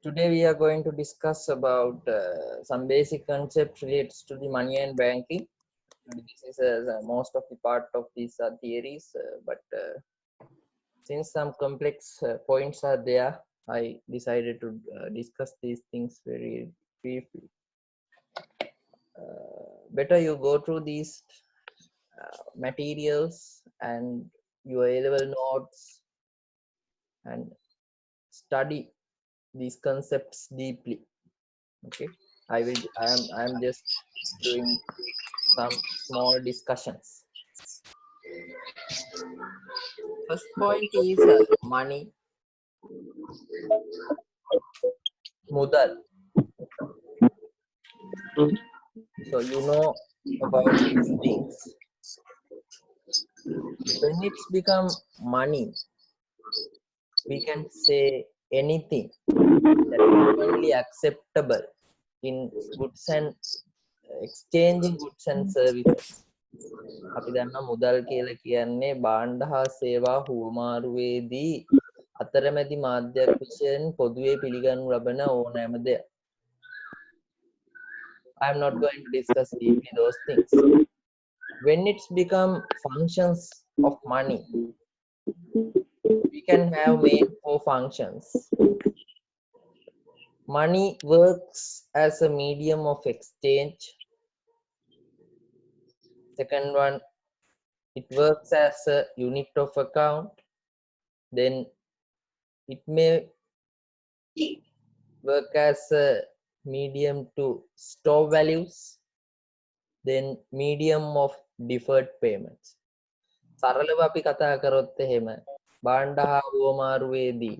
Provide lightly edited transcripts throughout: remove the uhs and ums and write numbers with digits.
Today we are going to discuss about some basic concepts related to the money and banking. And this is most of the part of these are theories, but since some complex points are there, I decided to discuss these things very briefly. Better you go through these materials and your A-level notes and study these concepts deeply. Okay, I am just doing some small discussions. First point is money, mudal. So you know about these things. When it's become money, we can say anything that commonly acceptable in goods and exchanging goods and services. අපි දන්නා මුදල් කියලා කියන්නේ භාණ්ඩ හා සේවා හුවමාරුවේදී අතරමැදි මාධ්‍යයක් විශයෙන් පොදුවේ පිළිගනු ලබන ඕනෑම දෙයක්. I am not going to discuss deeply those things. When it's become functions of money, we can have main four functions. Money works as a medium of exchange. Second one, it works as a unit of account. Then it may work as a medium to store values. Then medium of deferred payments. සරලව අපි කතා කරොත් එහෙම භාණ්ඩ හා හුවමාරුවේදී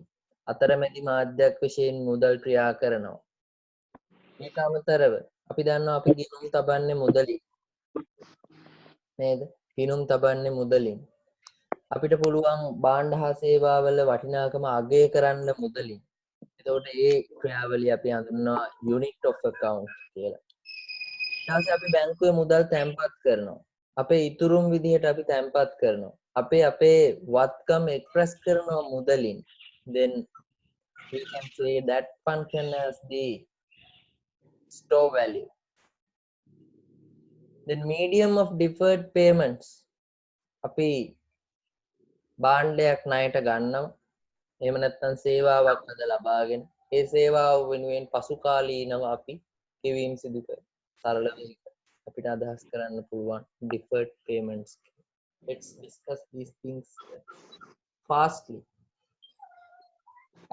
අතරමැදි මාධ්‍යයක් විශයෙන් මුදල් ක්‍රියා කරනවා. ඊට අමතරව අපි දන්නවා අපි ගිණුම් තබන්නේ මුදලින් නේද? ගිණුම් තබන්නේ මුදලින්. අපිට පුළුවන් භාණ්ඩ හා සේවාවල වටිනාකම අගය කරන්න මුදලින්. එතකොට ඒ ක්‍රියාවලිය අපි හඳුන්වනවා unit of account කියලා. ඊට පස්සේ අපි බැංකුවේ මුදල් තැන්පත් කරනවා. අපේ ඉතුරුම් විදිහට අපි තැන්පත් කරනවා. අපේ වත්කම් එක්ස්ප්‍රෙස් කරනවා මුදලින්. Then we can say that function as the store value. Then medium of deferred payments. අපි භාණ්ඩයක් ණයට ගන්නවා. එහෙම නැත්නම් සේවාවක් අද ලබාගෙන ඒ සේවාව වෙනුවෙන් පසු කාලීනව අපි ගෙවීම් සිදු කරනවා. සරල අපිට අදහස් කරන්න පුළුවන් deferred payments. Let's discuss these things fastly.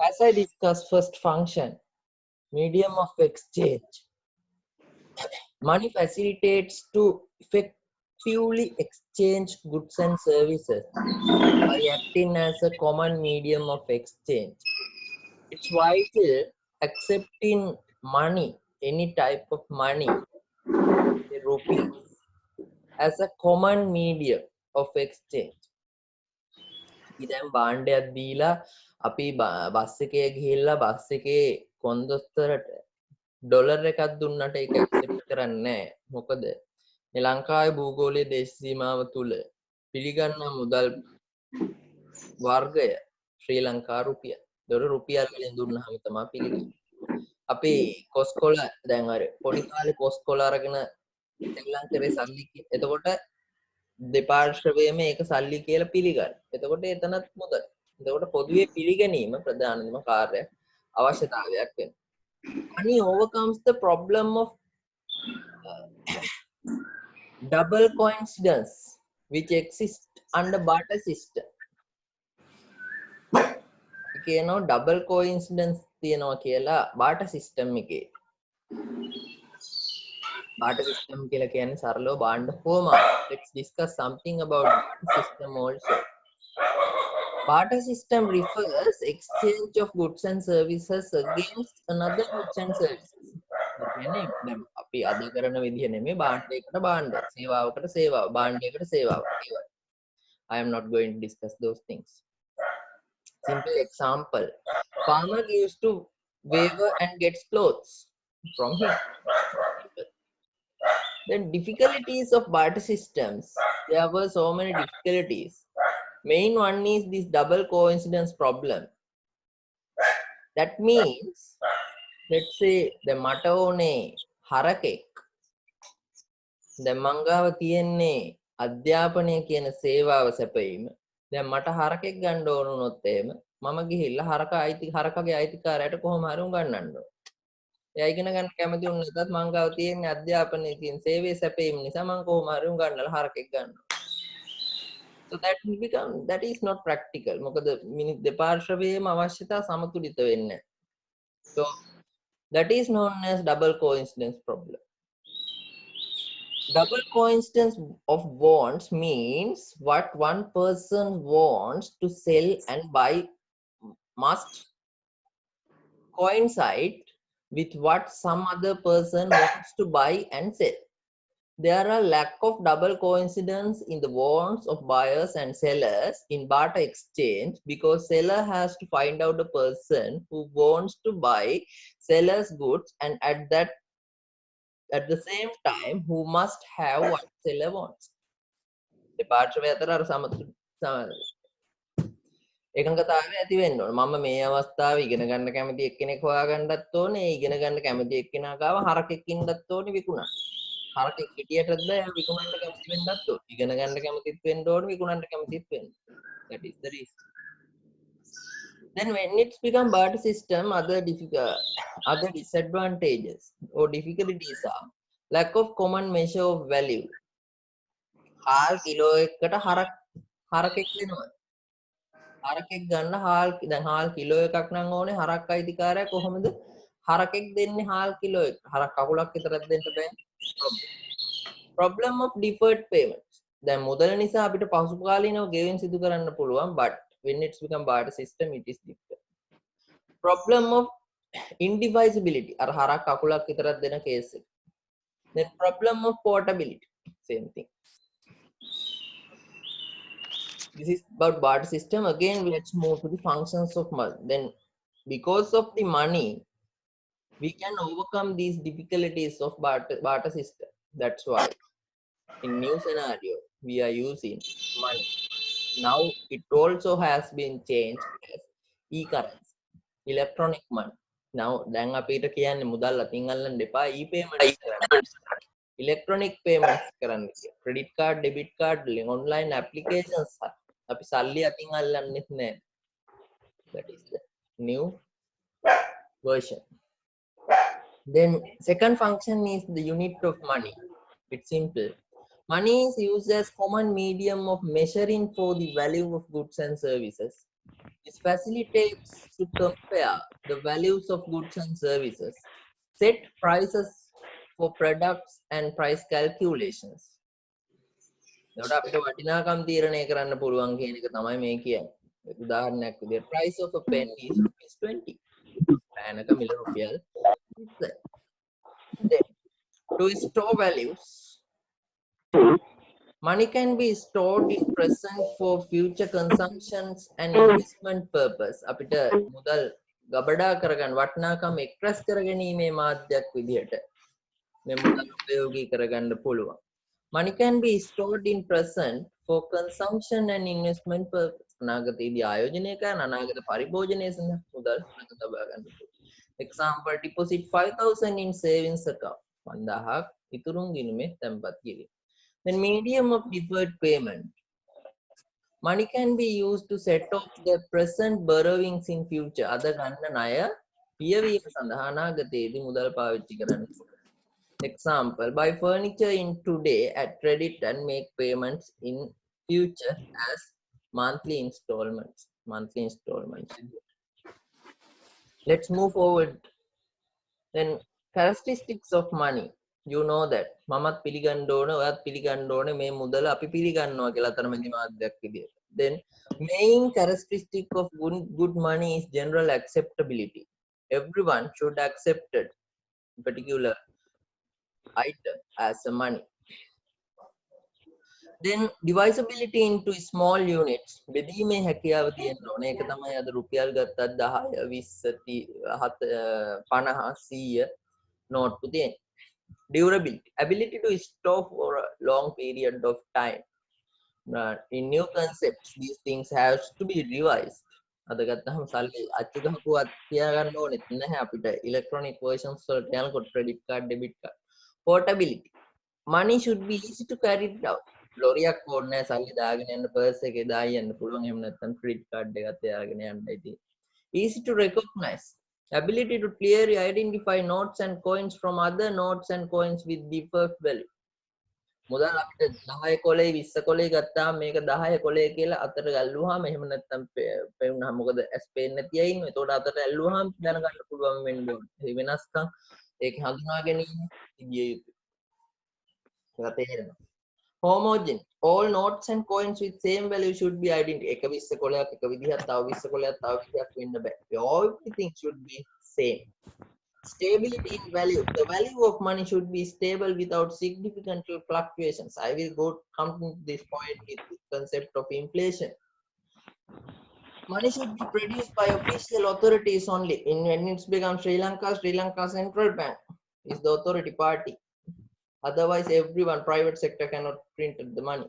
As I discussed first function, medium of exchange. Money facilitates to effectively exchange goods and services by acting as a common medium of exchange. It's vital accepting money, any type of money, rupees, as a common medium of exchange. ඉතින් භාණ්ඩයක් දීලා අපි bus එකේ ගිහිල්ලා bus එකේ කොන්දොස්තරට dollar එකක් දුන්නට ඒක accept කරන්නේ නැහැ. මොකද මේ ලංකාවේ භූගෝලීය දේශ සීමාව තුල පිළිගන්නා මුදල් වර්ගය ශ්‍රී ලංකා රුපියල්. ඒතකොට රුපියල් වලින් දුන්නාම තමයි පිළිගන්නේ. අපි කොස්කොල දැන් අර පොඩි කාලේ කොස්කොල අරගෙන ශ්‍රී ලංකාවේ සල්ලි එතකොට දෙපාර්ශ්වයේම ඒක සල්ලි කියලා පිළිගන්න. එතකොට එතනත් මුදල්. එතකොට පොදුවේ පිළිගැනීම ප්‍රධානම කාර්යය අවශ්‍යතාවයක් වෙනවා. Money overcomes the problem of double coincidence which exists under barter system. කියනවා double coincidence තියනවා කියලා barter system එකේ. barter system කියලා කියන්නේ සරලව භාණ්ඩ හුවමාරු. Let's discuss something about barter system also. Barter system refers exchange of goods and services against another goods and services. කියන්නේ දැන් අපි අද කරන විදිහ නෙමෙයි භාණ්ඩයකට භාණ්ඩ, සේවාවකට සේවාව, භාණ්ඩයකට සේවාව. I am not going to discuss those things. Simple example. Farmer gives to weaver and gets clothes from him. The difficulties of barter systems. There were so many difficulties. Main one is this double coincidence problem. That means let's say the මට ඕනේ හරකෙක් දැන් මං ගාව තියෙන්නේ අධ්‍යාපනය කියන සේවාව සැපයීම. දැන් මට හරකෙක් ගන්න ඕන වුණොත් එහෙම මම ගිහිල්ලා හරකගේ අයිතිකාරයට කොහොම හරි උගන්වන්න ඕන. එයා ඉගෙන ගන්න කැමති වුණ නැතත් මං ගාව තියෙන්නේ අධ්‍යාපනයේ තියෙන සේවයේ සැපයීම නිසා මං කොහොම හරි උගන්වලා හරකෙක් ගන්නවා. So that is not practical. මොකද මිනිත් දෙපාර්ශ්වයේම අවශ්‍යතා සමතුලිත වෙන්නේ. So that is known as double coincidence problem. Double coincidence of wants means what one person wants to sell and buy must coincide with what some other person wants to buy and sell. There are lack of double coincidence in the wants of buyers and sellers in barter exchange because seller has to find out a person who wants to buy seller's goods and at the same time who must have what seller wants. දෙපාර්ශ්වය අතර අර එකඟතාවය ඇති වෙන්න ඕන. මම මේ අවස්ථාවේ ඉගෙන ගන්න කැමති එක්කෙනෙක් හොයාගන්නත් ඕනේ. ඒ ඉගෙන ගන්න කැමති එක්කෙනා ගාව හරකෙක් ඉන්නත් ඕනේ විකුණන්න. හරකෙක් හිටියටත් බෑ විකුණන්න කැමති වෙන්නත් ඕනේ. ඉගෙන ගන්න කැමතිත් වෙන්න ඕනේ විකුණන්න කැමතිත් වෙන්න. That is the reason. Then when it's become barter system, other disadvantages or difficulties are lack of common measure of value. හාල් කිලෝ එකකට හරකෙක් වෙනවා. හරකෙක් ගන්න දැන් හාල් කිලෝ එකක් නම් ඕනේ හරක් අයිතිකාරයා කොහොමද හරකෙක් දෙන්නේ හාල් කිලෝ එක හරක් කකුලක් විතරක් දෙන්න බෑ. Problem of deferred payments. දැන් මුදල නිසා අපිට පසුකාලීනව ගෙවීම් සිදු කරන්න පුළුවන්, but when it's become barter system it is different. Problem of indivisibility. අර හරක් කකුලක් විතරක් දෙන කේස් එක. Then problem of portability. Same thing. This is about barter system. Again, let's move to the functions of money. Then because of the money, we can overcome these difficulties of barter system. That's why in new scenario, we are using money. Now it also has been changed as e-currency, electronic money. Now, දැන් අපිට කියන්නේ මුදල් අතින් අල්ලන්න එපා, e-payments කරන්න. Electronic payments කරන්න. Credit card, debit card, online applications. අපි සල්ලි අතින් අල්ලන්නෙත් නෑ. That is the new version. Then second function is the unit of money. It's simple. Money is used as common medium of measuring for the value of goods and services. This facilitates to compare the values of goods and services, set prices for products and price calculations. එතකොට අපිට වටිනාකම් තීරණය කරන්න පුළුවන් කියන එක තමයි මේ කියන්නේ. උදාහරණයක් විදිහට price of a pen is ₹20. පෑනක මිල රුපියල් 20. Then to store values, money can be stored in present for future consumptions and investment purpose. අපිට මුදල් ගබඩා කරගන්න වටිනාකම් එක්ස්ප්‍රෙස් කරගැනීමේ මාධ්‍යයක් විදිහට මේ මුදල් උපයෝගී කරගන්න පුළුවන්. Money can be stored in present for consumption and investment purpose. අනාගතයේදී ආයෝජනය කරන අනාගත පරිභෝජනය සඳහා මුදල් තබා ගන්න පුළුවන්. Example, deposit 5,000 in savings account. 5,000ක් ඉතුරුන් ගිණුමේ තැන්පත් කිරීම. Then medium of deferred payment. Money can be used to set off the present borrowings in future. අද ගන්න ණය පියවීම සඳහා අනාගතයේදී මුදල් පාවිච්චි කරන්න. Example, buy furniture in today at credit and make payments in future as monthly installments. Let's move forward. Then characteristics of money. You know that මමත් පිළිගන්න ඕන ඔයත් පිළිගන්න ඕනේ මේ මුදල අපි පිළිගන්නවා කියලා අතරමැදි මාධ්‍යයක් විදියට. Then main characteristic of good money is general acceptability. Everyone should accept a particular item as a money. Then divisibility into small units. බෙදීමේ හැකියාව තියෙන්න ඕනේ. ඒක තමයි අද රුපියල් ගත්තත් 10 20 50 100 නෝට්ටු තියෙන්නේ. Durability, ability to store for a long period of time. In new concepts, these things have to be revised. අද ගත්තහම සල්ලි අච්චු ගහපුවත් තියාගන්න ඕනෙත් නැහැ අපිට electronic versions වලට යනකොට credit card debit card portability money should be easy to carry it out ලොරියක් ඕනේ නැහැ සල්ලි දාගෙන යන්න purse එකේ දාගෙන යන්න පුළුවන් එහෙම නැත්නම් credit card එකක් තියාගෙන යන්නයි තියෙන්නේ easy to recognize ability to clearly identify notes and coins from other notes and coins with different value මුදල් අපිට 10 කොලේ 20 කොලේ ගත්තාම මේක 10 කොලේ කියලා අතට ගැල්ලුවාම එහෙම නැත්නම් පෙවුනහම මොකද ඇස් පේන්නේ නැති අය ඉන්නවා. ඒතකොට අතට ඇල්ලුවාම දැනගන්න පුළුවන් වෙන්න ඕනේ. ඒ වෙනස්කම් ඒක හඳුනා ගැනීම සිදිය යුතුයි. ඒක තේරෙනවා. Homogeneous. All notes and coins with same value should be identical. එක 20 කොලයක් එක විදිහක් තව 20 කොලයක් තව විදිහක් වෙන්න බෑ. Everything should be same. Stability in value. The value of money should be stable without significant fluctuations. I will come to this point with the concept of inflation. Money should be produced by official authorities only. When it's become Sri Lanka Central Bank is the authority party. Otherwise, everyone, private sector cannot print the money.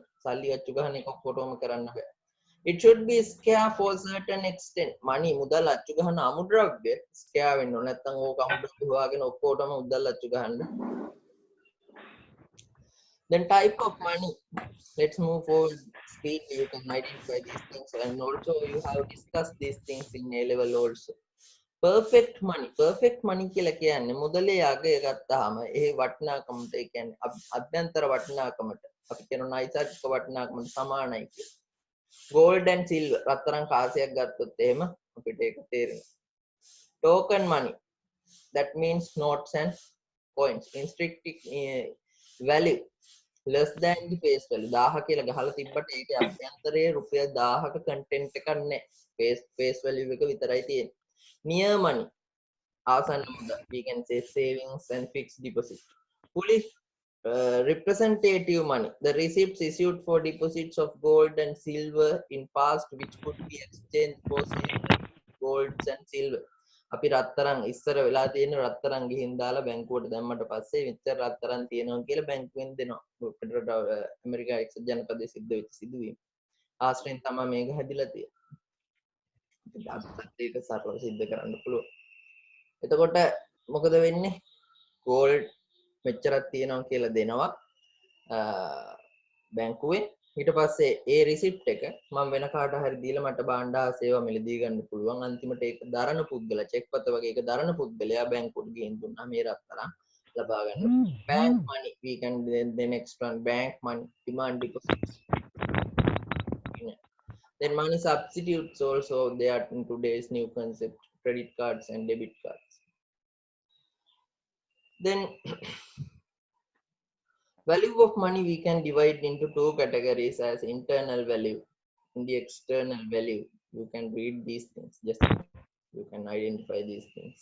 It should be scarce for a certain extent. Money mudal අච්චු ගහන අමුද්‍රව්‍ය ස්කෑර් වෙන්න ඕන. නැත්නම් ඕක අමුද්‍රව්‍ය හොයාගෙන ඔක්කොටම මුදල් අච්චු ගහන්න. Then type of money. Let's move forward speedily. You can identify these things and also you have discussed these things in A level also. Perfect money. Perfect money කියලා කියන්නේ මුදලේ අගය ගත්තාම ඒ වටිනාකමට ඒ කියන්නේ අභ්‍යන්තර වටිනාකමට අපි කියන නෛසර්ගික වටිනාකමට සමානයි කියලා. Gold and silver රත්තරන් කාසියක් ගත්තොත් එහෙම අපිට ඒක තේරෙනවා. Token money that means notes and coins intrinsic value less than the face value 1000 කියලා ගහලා තිබ්බට ඒකේ අභ්‍යන්තරයේ රුපියල් 1000ක content එකක් නැහැ. face value එක විතරයි තියෙන්නේ. Near money ආසන්න මුදල් we can say savings and fixed deposit. Fully representative money, the receipts issued for deposits of gold and silver in past which could be exchanged for gold and silver. අපි රත්තරන් ඉස්සර වෙලා තියෙන රත්තරන් ගිහින් දාලා බැංකුවට දැම්මට පස්සේ මෙච්චර රත්තරන් තියෙනවා කියලා බැංකුවෙන් දෙනවා. ෆෙඩරල් ඇමරිකා එක්සත් ජනපදයේ සිද්ධ වෙච්ච සිදුවීම. ආශ්‍රයෙන් තමයි මේක හැදිලා තියෙන්නේ. අපිට ඒක සරලව සිද්ධ කරන්න පුළුවන්. එතකොට මොකද වෙන්නේ? gold මෙච්චරක් තියෙනවා කියලා දෙනවා බැංකුවෙන් ඊට පස්සේ ඒ රිසිප්ට් එක මම වෙන කාට හරි දීලා මට භාණ්ඩ හා සේවා මිලදී ගන්න පුළුවන් අන්තිමට ඒක දරන පුද්ගලයා චෙක් පත වගේ ඒක දරන පුද්ගලයා බැංකුවට ගිහින් දුන්නා මේ රත්තරන් ලබා ගන්න bank money we can the next one bank money demand deposits then money substitutes also they are in today's new concept credit cards and debit cards then value of money we can divide into two categories as internal value and the external value. You can read these things, just you can identify these things.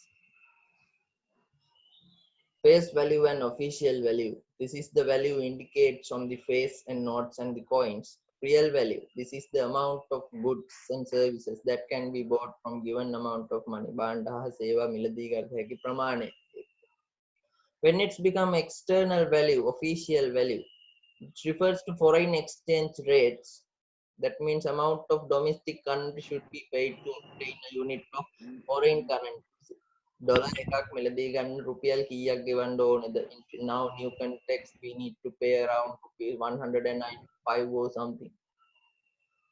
Face value and official value. This is the value indicates on the face and notes and the coins. Real value. This is the amount of goods and services that can be bought from given amount of money. Banda seva miladi karta hai ki pramane. When it's become external value, official value, it refers to foreign exchange rates. That means amount of domestic currency should be paid to obtain a unit of foreign currency. Dollar එකක් මිලදී ගන්න රුපියල් කීයක් ගෙවන්න ඕනද? Now new context we need to pay around 195 or something.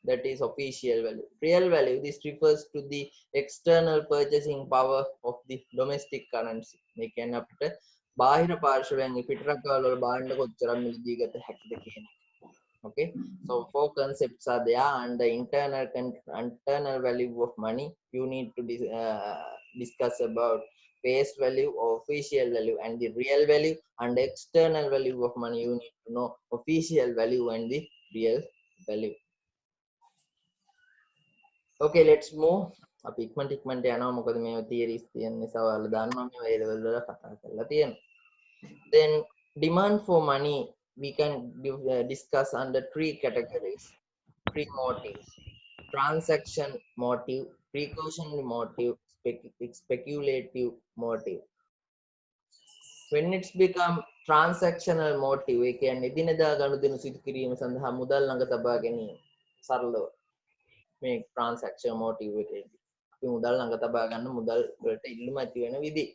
That is official value. Real value, this refers to the external purchasing power of the domestic currency. මේ කියන්නේ අපිට බාහිර පාර්ශවයෙන් පිටරටවල වල බාණ්ඩ කොච්චරක් මිලදී ගත හැකිද කියන එක. Okay, so four concepts are there, and the internal value of money you need to discuss about face value or official value, and the real value, and the external value of money you need to know official value and the real value. Okay, let's move. අපි ඉක්මනට යනවා මොකද මේ theories තියෙන නිසා ඔයාලා දන්නවා මේ A level වල කතා කරලා තියෙනවා. Then demand for money we can discuss under three categories. Three motives: transaction motive, precautionary motive, speculative motive. When it's become transactional motive, ඒ කියන්නේ එදිනෙදා ගනුදෙනු සිදු කිරීම සඳහා මුදල් ළඟ තබා ගැනීම සරලව. මේ transaction motive එකේදී අපි මුදල් ළඟ තබා ගන්න මුදල් වලට ඉල්ලුම ඇති වෙන විදි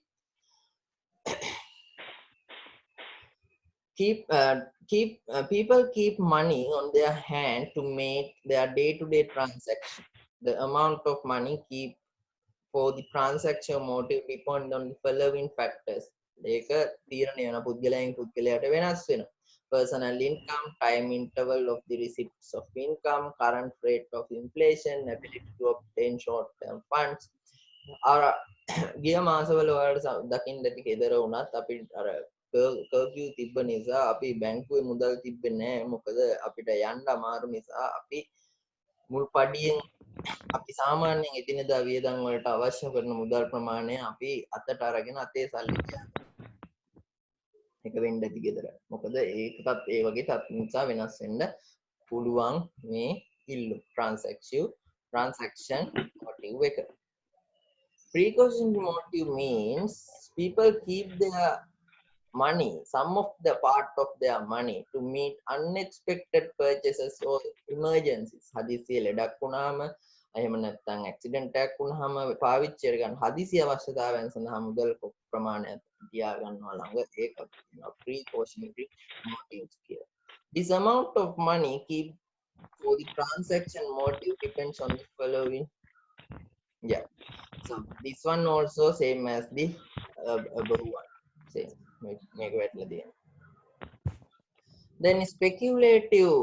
people keep money on their hand to make their day-to-day transaction. The amount of money keep for the transaction motive depend on the following factors. ඒක තීරණය වෙන පුද්ගලයන් පුද්ගලයාට වෙනස් වෙනවා. Personal income, time interval of the receipts of income, current rate of inflation, ability to obtain short-term funds. අර ගිය මාසවල ඔයාලට දකින්න ඇති ගෙදර වුණත් අපි අර කර්ෆියු තිබ්බ නිසා අපි බැංකුවේ මුදල් තිබ්බේ නැහැ. මොකද අපිට යන්න අමාරු නිසා අපි මුල් පඩියෙන් අපි සාමාන්‍යයෙන් එදිනෙදා වියදම් වලට අවශ්‍ය කරන මුදල් ප්‍රමාණය අපි අතට අරගෙන අතේ සල්ලි තියාගන්න. එක වෙන්න ඇති ගෙදර. මොකද ඒකටත් ඒ වගේ නිසා වෙනස් වෙන්න පුළුවන් මේ ඉල්ලුම් transaction motive එක. Precautionary motive means people keep their money, some of the part of their money to meet unexpected purchases or emergencies. හදිසියෙ ලෙඩක් වුණාම එහෙම නැත්නම් ඇක්සිඩන්ට් එකක් වුණාම පාවිච්චි කරගන්න හදිසි අවශ්‍යතාවයන් සඳහා මුදල් ප්‍රමාණයක් තියා ගන්නවා ළඟ ඒක precautionary motives කියලා. This amount of money keep for the transaction motive depends on the following. Yeah, so this one also same as the above one, same. Make then speculative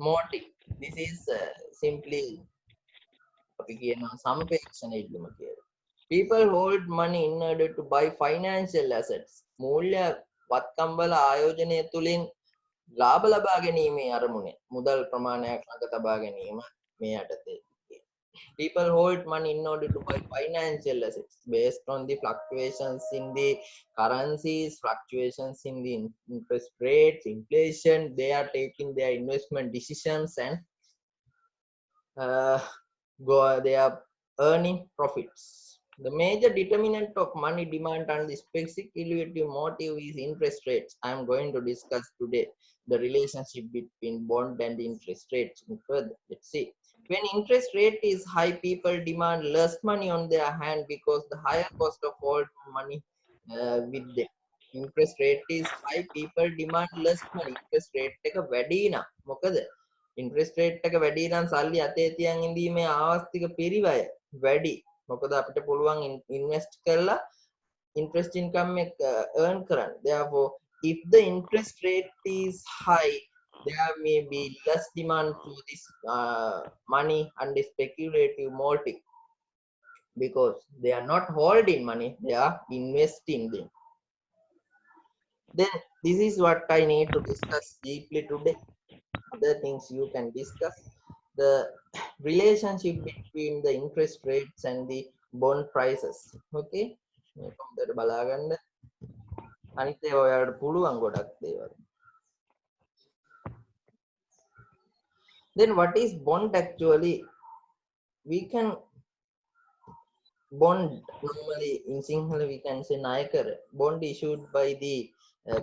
motive, this is simply සමපේක්ෂණ ඉල්ලුම කියලා. People hold money in order to buy financial assets. මූල්‍ය වත්කම් වල ආයෝජනය තුලින් ලාභ ලබා ගැනීමේ අරමුණේ මුදල් ප්‍රමාණයක් ළඟ තබා ගැනීම මේ යටතේ. People hold money in order to buy financial assets based on the fluctuations in the currencies, fluctuations in the interest rates, inflation. They are taking their investment decisions and they are earning profits. The major determinant of money demand and the speculative motive is interest rates. I am going to discuss today the relationship between bond and interest rates further. Let's see. When interest rate is high, people demand less money on their hand because the higher cost of hold money with them. Interest rate is high, people demand less money. Interest rate එක වැඩි නම් මොකද interest rate එක වැඩි නම් සල්ලි අතේ තියන් ඉඳීමේ ආවස්තික පිරිවැය වැඩි. මොකද අපිට පුළුවන් invest කරලා interest income එක earn කරන්න. Therefore, if the interest rate is high, there may be less demand for this money and the speculative motive because they are not holding money, they are investing them. Then this is what I need to discuss deeply today. Other things you can discuss. The relationship between the interest rates and the bond prices. Okay, මේක හොඳට බලා ගන්න. අනිත් ඒවා ඔයාලට පුළුවන් ගොඩක් දේවල්. Then what is bond actually? We can bond normally in Sinhala we can say Nayakara. Bond issued by the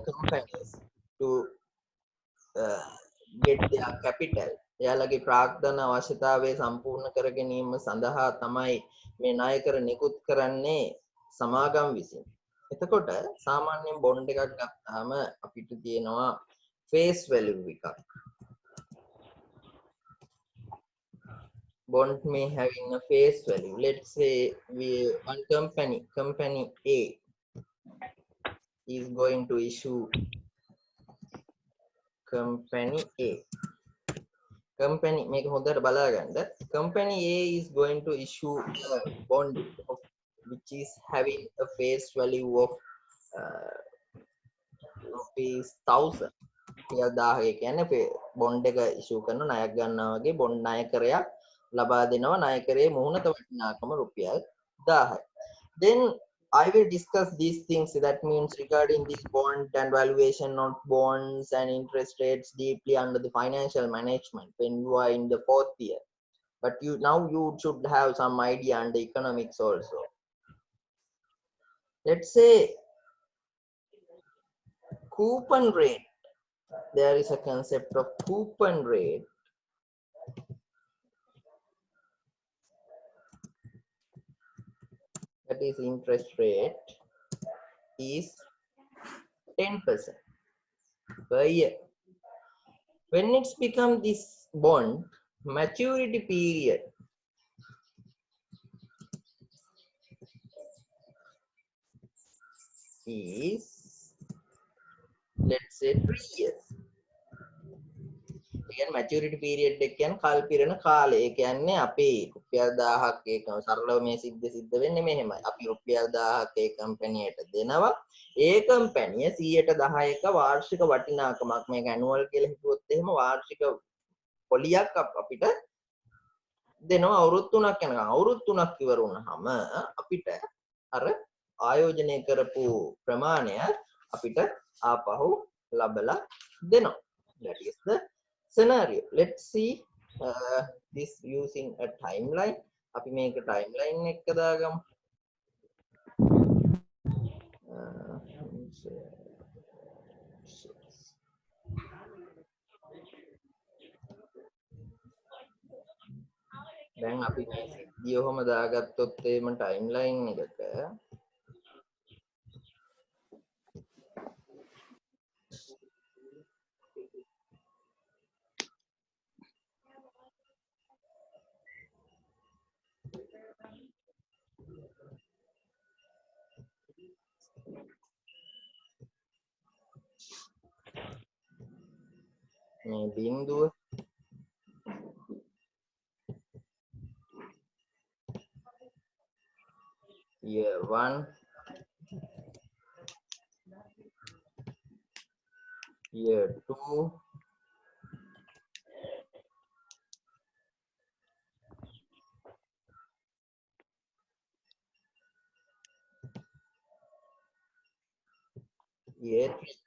companies to get their capital. එයාලගේ ප්‍රාග්ධන අවශ්‍යතාවය සම්පූර්ණ කර ගැනීම සඳහා තමයි මේ ණයකර නිකුත් කරන්නේ සමාගම් විසින්. එතකොට සාමාන්‍යයෙන් බොන්ඩ් එකක් ගත්තාම අපිට තියෙනවා face value එකක්. Bond may having a face value. Let's say one company A is going to issue company A. Company make හොඳට බලා ගන්න. Company A is going to issue a bond of, which is having a face value of rupees 1000. ඒ කියන්නේ bond එක ඉෂුව කරන ණයක් ගන්නවා වගේ bond ණයකරයක් ලබා දෙනවා. ණයකරයේ මුහුණත වටිනාකම රුපියල් 1000යි. Then I will discuss these things, that means regarding this bond and valuation of bonds and interest rates deeply under the financial management when you are in the 4th year. But now you should have some idea on the economics also. Let's say coupon rate. There is a concept of coupon rate. is interest rate is 10% per year. When it's become this bond, maturity period is, let's say, 3 years. Again, maturity period එක කියන්නේ කල් පිරෙන කාලය. ඒ කියන්නේ අපි රුපියල් 1000ක් ඒ සරලව මේ සිද්ධ වෙන්නේ මෙහෙමයි. අපි රුපියල් 1000ක් ඒ කම්පැනියට දෙනවා. ඒ කම්පැනිය 110ක වාර්ෂික වටිනාකමක් මේක ඇනුවල් කියලා හිතුවොත් එහෙම වාර්ෂික පොලියක් අපිට දෙනවා අවුරුදු 3ක් යනකම්. අවුරුදු 3ක් ඉවර වුණාම අපිට අර ආයෝජනය කරපු ප්‍රමාණය අපිට ආපහු ලබලා දෙනවා. That is the scenario. Let's see this using a timeline. අපි මේක timeline එක දාගමු. දැන් අපි මේ සිද්ධිය ඔහම දාගත්තොත් එහෙම timeline එකට මේ බිඳුව year 1 year 2 year 3.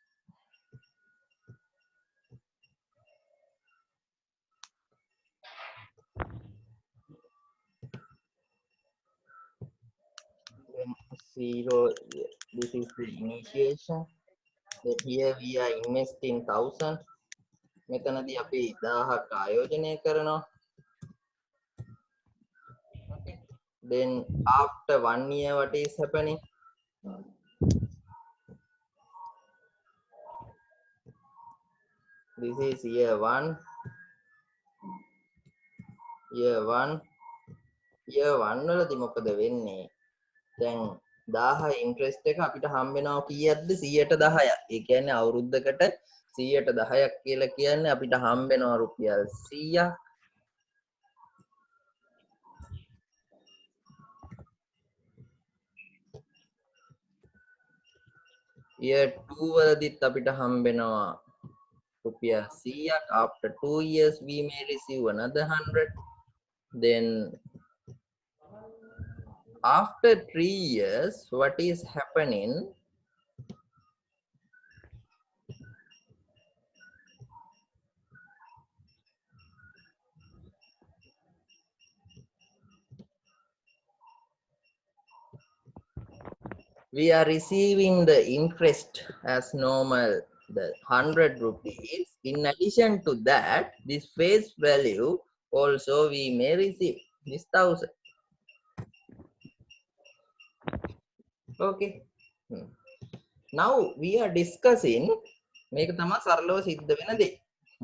Then 0, this is the initiation. Then here we are investing 1000. මෙතනදී අපි 1000ක් ආයෝජනය කරනවා. Okay. Then after 1 year what is happening? This is year 1. Year 1 වලදී මොකද වෙන්නේ? දැන් 1000 ඉන්ට්‍රෙස්ට් එක අපිට හම්බ වෙනවා කීයක්ද? 110ක්. ඒ කියන්නේ අවුරුද්දකට 110ක් කියලා කියන්නේ අපිට හම්බ වෙනවා රුපියල් 100ක්. year 2 වලදීත් අපිට හම්බ වෙනවා රුපියල් 100ක්. after 2 years we may receive another 100. Then after 3 years what is happening? We are receiving the interest as normal, the 100 rupees. In addition to that, this face value also we may receive this 1000. Okay. Now we are discussing මේක තමයි සරලව සිද්ධ වෙන දේ.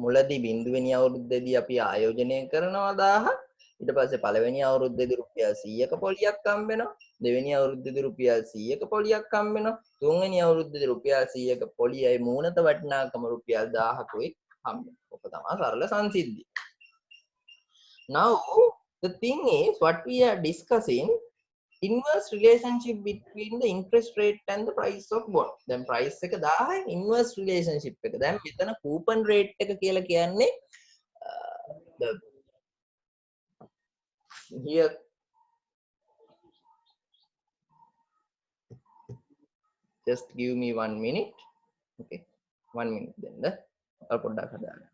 මුලදී බිඳුවෙනි අවුරුද්දේදී අපි ආයෝජනය කරනවා 1000. ඊට පස්සේ පළවෙනි අවුරුද්දේදී රුපියල් 100ක පොලියක් හම්බ වෙනවා. දෙවෙනි අවුරුද්දේදී රුපියල් 100ක පොලියක් හම්බ වෙනවා. තුන්වෙනි අවුරුද්දේදී රුපියල් 100ක පොලියයි මූණත වටිනාකම රුපියල් 1000කුයි හම්බ වෙනවා. ඔක තමයි සරල සංසිද්ධිය. Now the thing is what we are discussing, inverse relationship between the interest rate and the price of bond. Then price එක 1000 inverse relationship එක. දැන් මෙතන coupon rate එක කියලා කියන්නේ the here just give me 1 minute. Okay, 1 minute then the පොඩ්ඩක් හදාගන්න.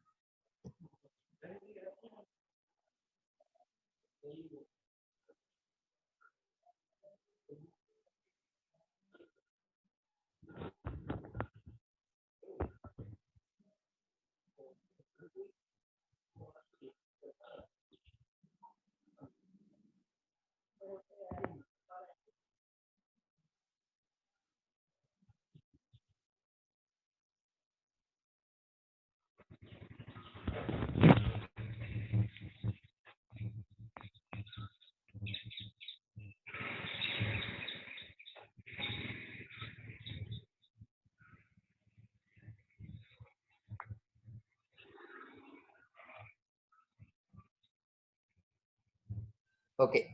Okay.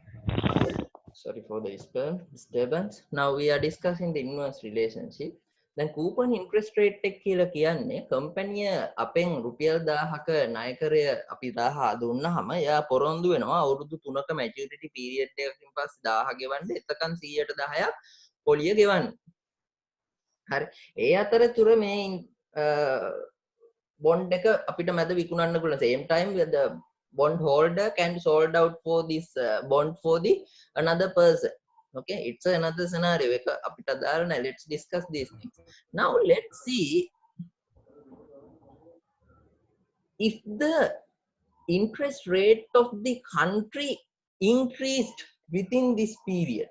Sorry for the disturbance. Now we are discussing the inverse relationship. දැන් coupon interest rate එක කියලා කියන්නේ කම්පැනිය අපෙන් රුපියල් 1000ක ණයකරය අපි 1000 දුන්නාම එයා පොරොන්දු වෙනවා අවුරුදු 3ක maturity period එකකින් පස්සේ 1000 ගෙවන්න එතකන් 110ක් පොලිය ගෙවන්න. හරි. ඒ අතරතුර මේ bond එක අපිට මැද විකුණන්න පුළුවන්. Same time the bond holder can sold out for this bond for the another person. Okay, it's another scenario. එක අපිට අදාළ නැහැ. Let's discuss these things. Now let's see if the interest rate of the country increased within this period.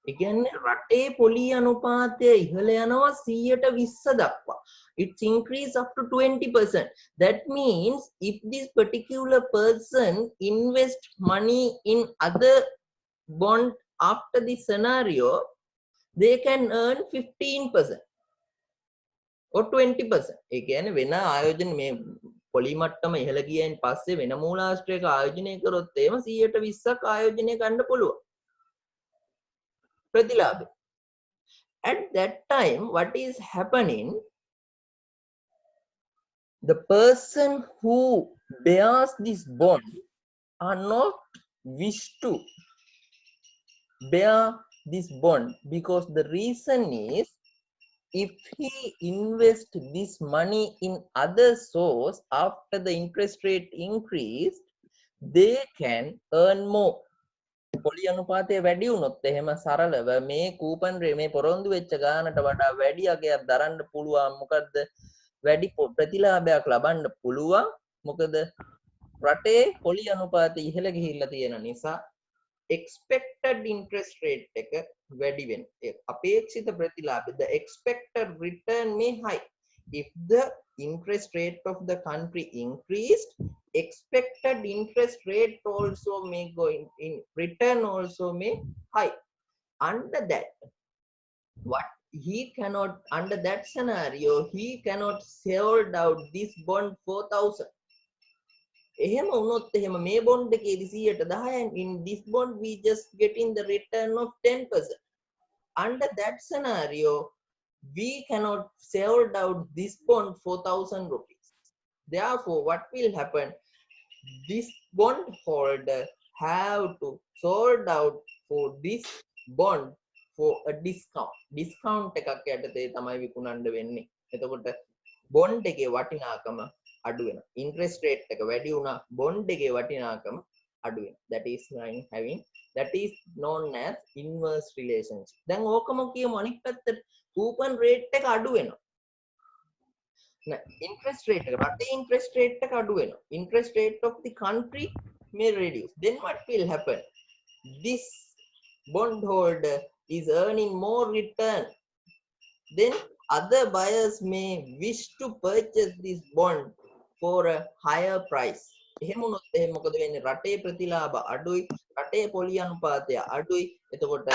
ඒ කියන්නේ රටේ පොලි අනුපාතය ඉහළ යනවා 120 දක්වා. It's increased up to 20%. That means if this particular person invest money in other bond after this scenario, they can earn 15% or 20%. ඒ කියන්නේ වෙන ආයෝජන මේ පොලි මට්ටම ඉහළ ගියයින් පස්සේ වෙන මූලාශ්‍රයක ආයෝජනය කරොත් එහෙම 120ක් ආයෝජනය ගන්න පුළුවන්. ප්‍රතිලාභ. At that time, what is happening? The person who bears this bond are not wish to bear this bond because the reason is if he invest this money in other source after the interest rate increased, they can earn more. පොලි අනුපාතය වැඩි වුණොත් එහෙම සරලව මේ කූපන් රේ මේ පොරොන්දු වෙච්ච ගානට වඩා වැඩි අගයක් දරන්න පුළුවන්. මොකද්ද? වැඩි ප්‍රතිලාභයක් ලබන්න පුළුවන්. මොකද රටේ පොලි අනුපාතය ඉහළ ගිහිල්ලා තියෙන නිසා expected interest rate එක වැඩි වෙනවා. අපේක්ෂිත ප්‍රතිලාභය the expected return may high. If the interest rate of the country increased, expected interest rate also may go in return also may high. Under that, what he cannot, under that scenario, he cannot sold out this bond 4000. එහෙම වුණොත් එහෙම මේ bond එකේදී 110 in this bond we just getting the return of 10%. Under that scenario, we cannot sold out this bond for 1000 rupees. Therefore, what will happen? This bond holder have to sold out for this bond for a discount. Discount එකක් යටතේ තමයි විකුණන්න වෙන්නේ. එතකොට bond එකේ වටිනාකම අඩු වෙනවා. Interest rate එක වැඩි වුණා bond එකේ වටිනාකම අඩු වෙනවා. That is known as inverse relationship. දැන් ඕකම කියමු අනිත් පැත්තට coupon rate එක අඩු වෙනවා. Interest rate එක රටේ interest rate එක අඩු වෙනවා. Interest rate of the country may reduce. Then what will happen? This bondholder is earning more return. Then other buyers may wish to purchase this bond for a higher price. එහෙම වුණොත් එහෙනම් මොකද වෙන්නේ? රටේ ප්‍රතිලාභ අඩුයි, රටේ පොලි අනුපාතය අඩුයි. එතකොට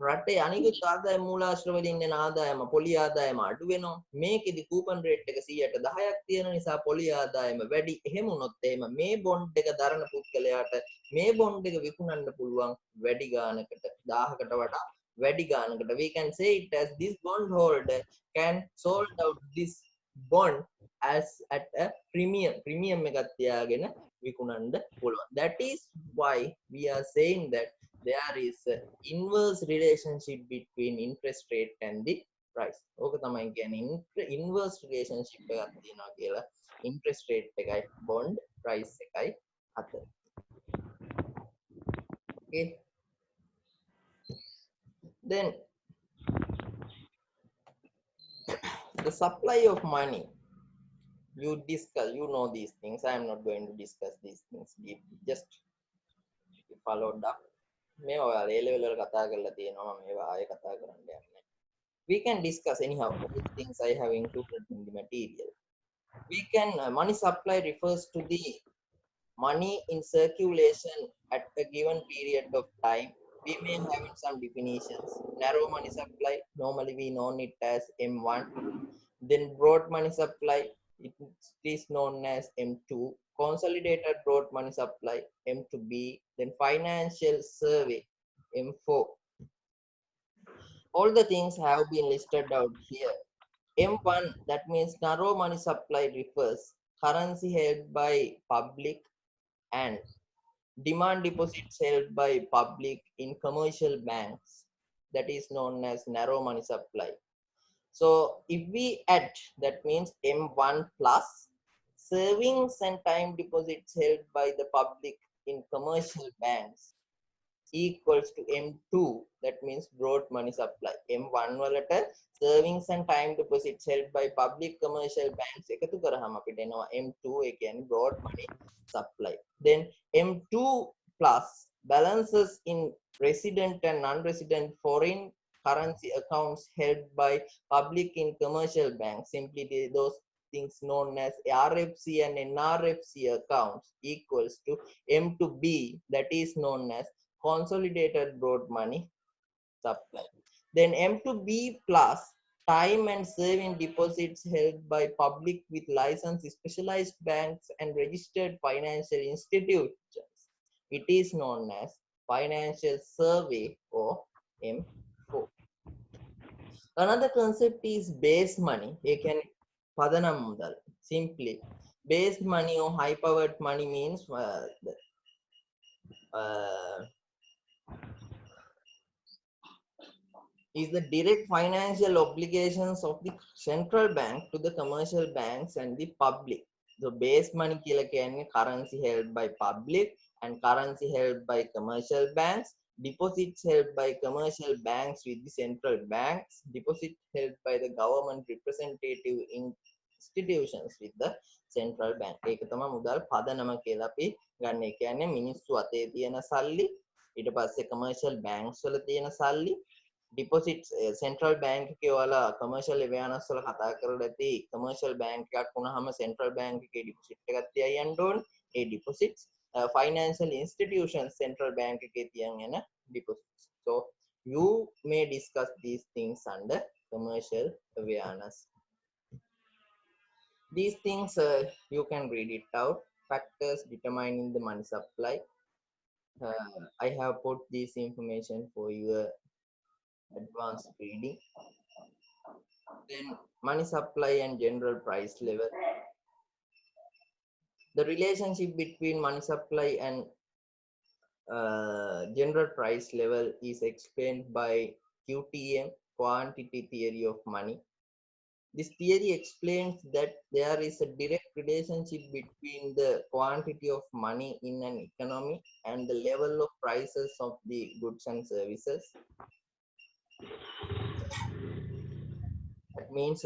රටේ අනිකුත් ආදාය මූලාශ්‍ර වලින් එන ආදායම පොලි ආදායම අඩු වෙනවා. මේකෙදි කූපන් රේට් එක 110ක් තියෙන නිසා පොලි ආදායම වැඩි. එහෙම වුණොත් එහෙම මේ බොන්ඩ් එක දරන පුද්ගලයාට මේ බොන්ඩ් එක විකුණන්න පුළුවන් වැඩි ගානකට 1000කට වඩා වැඩි ගානකට. We can say it as this bond holder can sold out this bond as at a premium එකක් තියාගෙන විකුණන්න පුළුවන්. That is why we are saying that there is an inverse relationship between interest rate and the price. ඕක තමයි කියන්නේ inverse relationship එකක් තියෙනවා කියලා interest rate එකයි bond price එකයි අතර. Okay. Then the supply of money. You know these things. I am not going to discuss these things deeply. Just followed up. මේවා ඔයාලා A level වල කතා කරලා තියෙනවා. මම මේවා ආයෙ කතා කරන්න යන්නේ. We can discuss anyhow all the things I have included in the material. We can money supply refers to the money in circulation at a given period of time. We may have some definitions. Narrow money supply, normally we know it as M1. Then broad money supply, it is known as M2. consolidated broad money supply, M2B, then financial survey, M4. All the things have been listed out here. M1, that means narrow money supply, refers currency held by public and demand deposits held by public in commercial banks. That is known as narrow money supply. So if we add, that means M1 plus savings and time deposits held by the public in commercial banks equals to M2, that means broad money supply. M1 වලට savings and time deposits held by public commercial banks එකතු කරාම අපිට එනවා M2, ඒ කියන්නේ broad money supply. Then M2 plus balances in resident and non-resident foreign currency accounts held by public in commercial banks, simply those things known as RFC and NRFC accounts, equals to M2B, that is known as consolidated broad money supply. Then M2B plus time and saving deposits held by public with licensed specialized banks and registered financial institutions. It is known as financial survey or M4. Another concept is base money. You can padanam mudal. Simply, base money or high powered money means is the direct financial obligations of the central bank to the commercial banks and the public. So base money kila කියන්නේ currency held by public and currency held by commercial banks, deposits held by commercial banks with the central banks, deposits held by the government representative institutions with the central bank. ඒක තමයි මුදල් පදනම කියලා අපි ගන්න. ඒ කියන්නේ මිනිස්සු අතේ තියෙන සල්ලි, ඊට පස්සේ commercial banks වල තියෙන සල්ලි, deposits central bank එකේ ඔයාලා commercial awareness වල කතා කරලා ඇති commercial bank එකක් වුණාම central bank එකේ deposit එකක් තියා යන්න ඕනේ. ඒ deposits financial institutions central bank එකේ තියන් යන deposits. So you may discuss these things under commercial awareness. These things you can read it out. Factors determining the money supply. I have put this information for your advanced reading. Then money supply and general price level. The relationship between money supply and general price level is explained by QTM, quantity theory of money. This theory explains that there is a direct relationship between the quantity of money in an economy and the level of prices of the goods and services. That means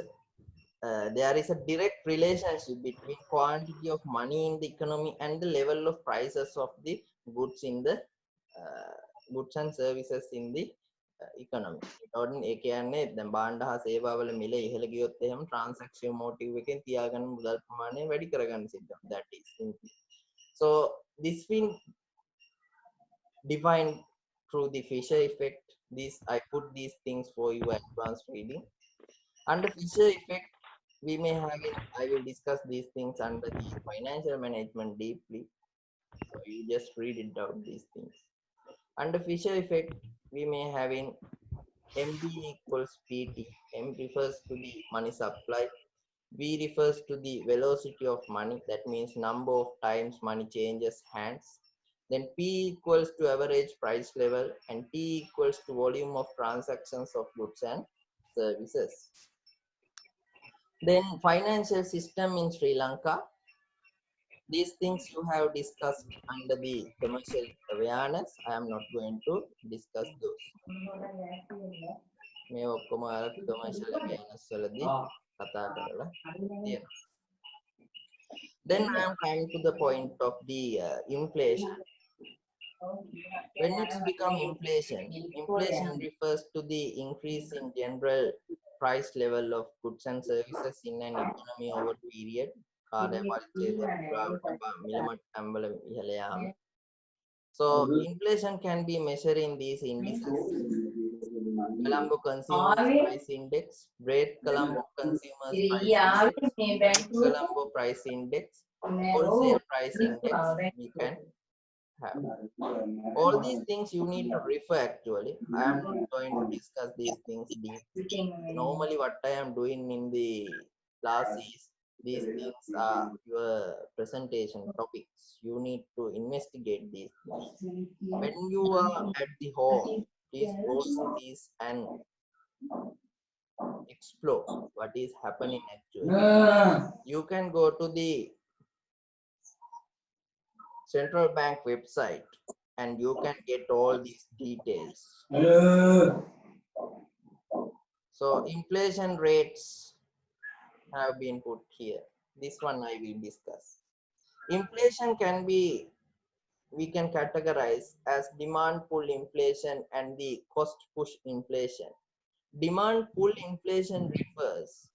there is a direct relationship between quantity of money in the economy and the level of prices of the goods in the goods and services in the economy. ඒ කියන්නේ දැන් භාණ්ඩ හා සේවා වල මිල ඉහළ ගියොත් එහෙම transaction motive එකෙන් තියාගන්න මුදල් ප්‍රමාණය වැඩි කරගන්න සිද්ධ වෙනවා. That is simply. So this been defined through the Fisher effect. This I put these things for you advanced reading. Under Fisher effect, we may have it. I will discuss these things under the financial management deeply. So you just read it out these things. Under Fisher effect, we may have in MD equals PT. M refers to the money supply. V refers to the velocity of money. That means number of times money changes hands. Then P equals to average price level, and T equals to volume of transactions of goods and services. Then financial system in Sri Lanka. These things you have discussed under the commercial awareness. I am not going to discuss those. මේ ඔක්කොම commercial awareness වලදී කතා කරලා තියෙනවා. Then I am coming to the point of the inflation. When it's become inflation, inflation refers to the increase in general price level of goods and services in an economy over period. So inflation can be measured in these indices: Colombo Consumer Price Index, Great Colombo Consumer Price Index, Colombo Price Index, wholesale price index we can have. All these things you need to refer actually. I am not going to discuss these things deeply. Normally what I am doing in the class is these things are your presentation topics. You need to investigate these things. When you are at the home, please go through these and explore what is happening actually. You can go to the central bank website and you can get all these details. So inflation rates have been put here. This one I will discuss. Inflation can be, we can categorize as demand pull inflation and the cost push inflation. Demand pull inflation refers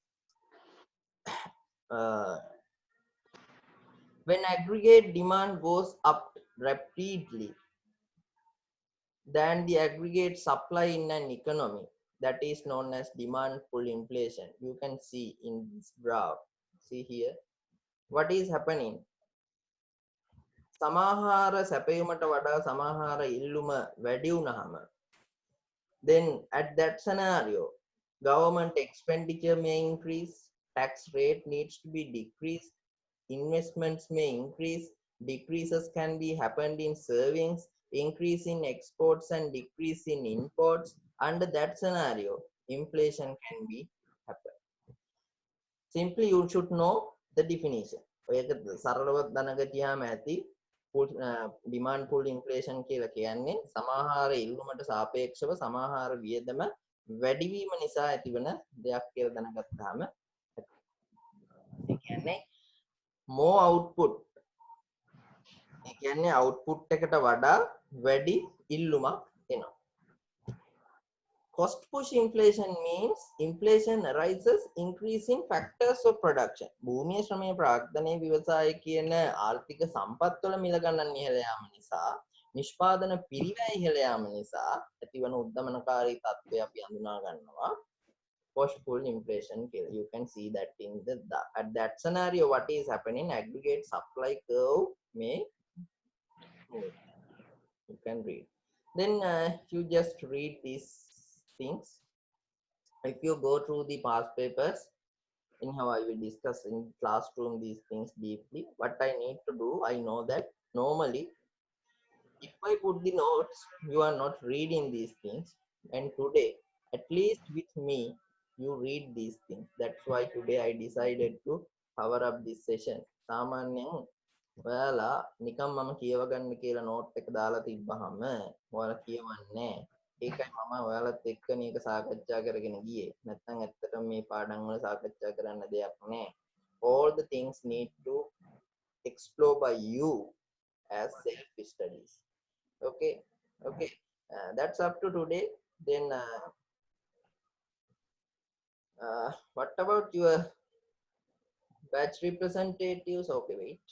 when aggregate demand goes up rapidly than the aggregate supply in an economy. That is known as demand pull inflation. You can see in this graph. See here. What is happening? සමාහාර සැපයීමට වඩා සමාහාර ඉල්ලුම වැඩි වුණාම, then at that scenario government expenditure may increase, tax rate needs to be decreased, investments may increase, decreases can be happened in savings, increase in exports and decrease in imports. Under that scenario inflation can be happen. Simply you should know the definition. ඔයක සරලව දැනගතියාම ඇති demand pull inflation කියලා කියන්නේ සමාහාර ඉල්ලුමට සාපේක්ෂව සමාහාර වියදම වැඩිවීම නිසා ඇතිවන දෙයක් කියලා දැනගත්තාම ඒ කියන්නේ more output, ඒ කියන්නේ output එකට වඩා වැඩි ඉල්ලුමක් එනවා. Cost push inflation means inflation arises increasing factors of production. භූමිය ශ්‍රමය ප්‍රාග්ධනයේ ව්‍යවසාය කියන ආර්ථික සම්පත් වල මිල ගණන් ඉහළ යාම නිසා, නිෂ්පාදන පිරිවැය ඉහළ යාම නිසා ඇතිවන උද්දමනකාරී තත්ත්වය අපි හඳුනා ගන්නවා cost pull inflation කියලා. You can see that in at that scenario what is happening, aggregate supply curve may move. You can read. Then you just read these things. If you go through the past papers, anyhow I will discuss in classroom these things deeply. What I need to do, I know that normally if I put the notes, you are not reading these things, and today at least with me you read these things. That's why today I decided to cover up this session. සාමාන්‍යයෙන් ඔයාලා නිකම් මම කියව ගන්න කියලා note එක දාලා තිබ්බහම ඔයාලා කියවන්නේ. ඒකයි මම ඔයාලත් එක්ක මේක සාකච්ඡා කරගෙන ගියේ. නැත්නම් ඇත්තටම මේ පාඩම් වල සාකච්ඡා කරන්න දෙයක් නැහැ. All the things need to explore by you as self studies. Okay. That's up to today. Then what about your batch representatives? Okay, wait.